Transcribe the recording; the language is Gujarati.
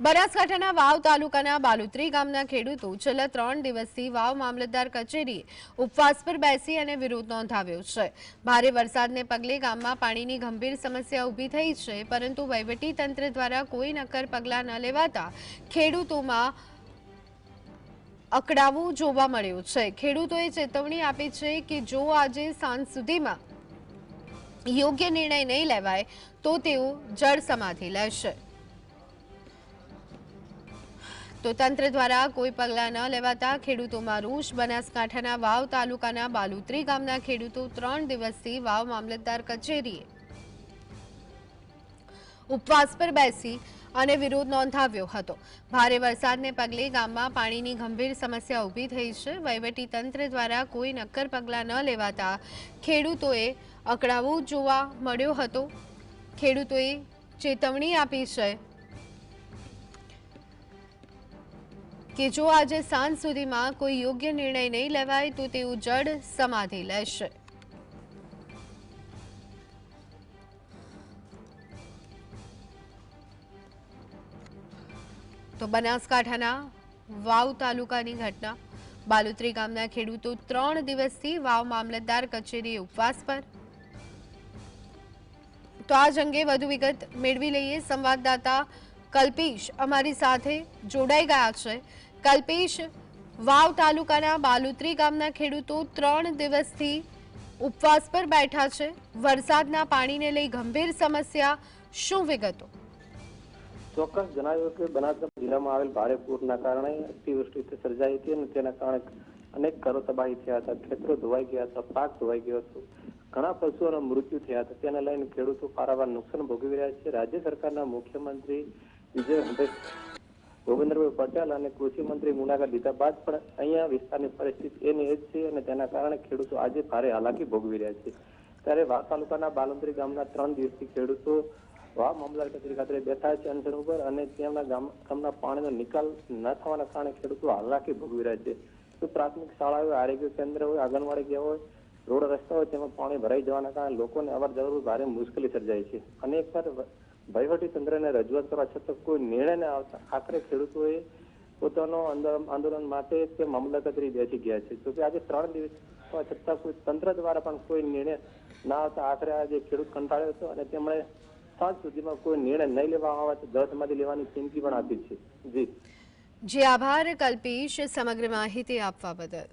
બનાસકાંઠાના વાવ તાલુકાના બાલુત્રી ગામના ખેડૂતો છેલ્લા 3 દિવસથી વાવ મામલતદાર કચેરીએ ઉપવાસ પર બેસી અને વિરોધ નોંધાવ્યો છે। ભારે વરસાદને પગલે ગામમાં પાણીની ગંભીર સમસ્યા ઊભી થઈ છે, પરંતુ વહીવટી તંત્ર દ્વારા કોઈ નક્કર પગલાં ન લેવાતા ખેડૂતોમાં અકળાવો જોવા મળ્યો છે। ખેડૂતોએ ચેતવણી આપી છે કે જો આજે સાંજ સુધીમાં યોગ્ય નિર્ણય નહીં લેવાય તો તેઓ જળ સમાધિ લેશે। તો તંત્ર દ્વારા કોઈ પગલાં ન લેવાતા ખેડૂતોમાં રોષ। બનાસકાંઠાના વાવ તાલુકાના બાલુત્રી ગામના ખેડૂતો 3 દિવસથી વાવ મામલતદાર કચેરીએ ઉપવાસ પર બેસી અને વિરોધ નોંધાવ્યો હતો। ભારે વરસાદને પગલે ગામમાં પાણીની ગંભીર સમસ્યા ઊભી થઈ છે। વહીવટી તંત્ર દ્વારા કોઈ નક્કર પગલાં ન લેવાતા ખેડૂતોએ અકળાવો જોવા મળ્યો હતો। ખેડૂતોએ ચેતવણી આપી છે કે જો આજે સાંજ સુધીમાં કોઈ યોગ્ય નિર્ણય નહીં લેવાય તો તેઓ જળ સમાધિ લેશે। તો બનાસકાંઠાના વાવ તાલુકાની ઘટના। બાલુત્રી ગામના ખેડૂતો 3 દિવસથી વાવ મામલતદાર કચેરીએ ઉપવાસ પર। તો આ અંગે વધુ વિગત મેળવી લઈએ। સંવાદદાતા કલ્પેશ અમારી સાથે જોડાઈ ગયા છે। કલ્પેશ, વાવ તાલુકાના બાલુત્રી ગામના ખેડૂતો 3 દિવસથી ઉપવાસ પર બેઠા છે। વરસાદના પાણીને લઈ ગંભીર સમસ્યા, શું વિગતો? ચોક્કસ જણાવ્યું કે બનાસકાંઠા જિલ્લામાં આવેલ ભારે પૂરના કારણે અતિવૃષ્ટિ સર્જાઈ હતી અને તેના કારણે અનેક ઘરો તબાહી થયા હતા, ખેતરો ધોવાઈ ગયા હતા, પાક ધોવાઈ ગયો હતો, ઘણા પશુઓના મૃત્યુ થયા હતા। તેને લઈને ખેડૂતો પારાવાર નુકસાન ભોગવી રહ્યા છે। રાજ્ય સરકારના મુખ્યમંત્રી ભૂપેન્દ્રભાઈ પટેલ અને કૃષિ મંત્રી મુલાકાત લીધા બાદ પણ અહીંયા વિસ્તારની પરિસ્થિતિ એની એ જ છે અને તેના કારણે ખેડૂતો આજે ભારે હાલાકી ભોગવી રહ્યા છે। ત્યારે વાવ તાલુકાના બાલુત્રી ગામના 3 દિવસથી ખેડૂતો વાવ મામલતદાર કચેરી ખાતે બેઠા છે અનશન ઉપર અને તેમના ગામના પાણીનો નિકાલ ન થવાના કારણે ખેડૂતો હાલાકી ભોગવી રહ્યા છે। તો પ્રાથમિક શાળા હોય, આરોગ્ય કેન્દ્ર હોય, આંગણવાડી ગયા હોય, રોડ રસ્તા હોય, તેમાં પાણી ભરાઈ જવાના કારણે લોકોને અવર જવર ભારે મુશ્કેલી સર્જાય છે। અનેકવાર વહીવટી તંત્રને રજૂઆત કરવા છતાં કોઈ નિર્ણય ન આવતા આખરે ખેડૂતોએ પોતાનો આંદોલન માટે તે મામલતદાર કચેરી બેસી ગયા છે। તો કે આજે 3 દિવસ છતાં કોઈ તંત્ર દ્વારા પણ કોઈ નિર્ણય ના આવતા આખરે આજે ખેડૂત કંટાળ્યો હતો અને તેમણે સાંજ સુધીમાં કોઈ નિર્ણય નહીં લેવામાં આવે તો જળ સમાધિ લેવાની ચીમકી પણ આપી છે। જી આભાર કલ્પેશ, સમગ્ર માહિતી આપવા બદલ।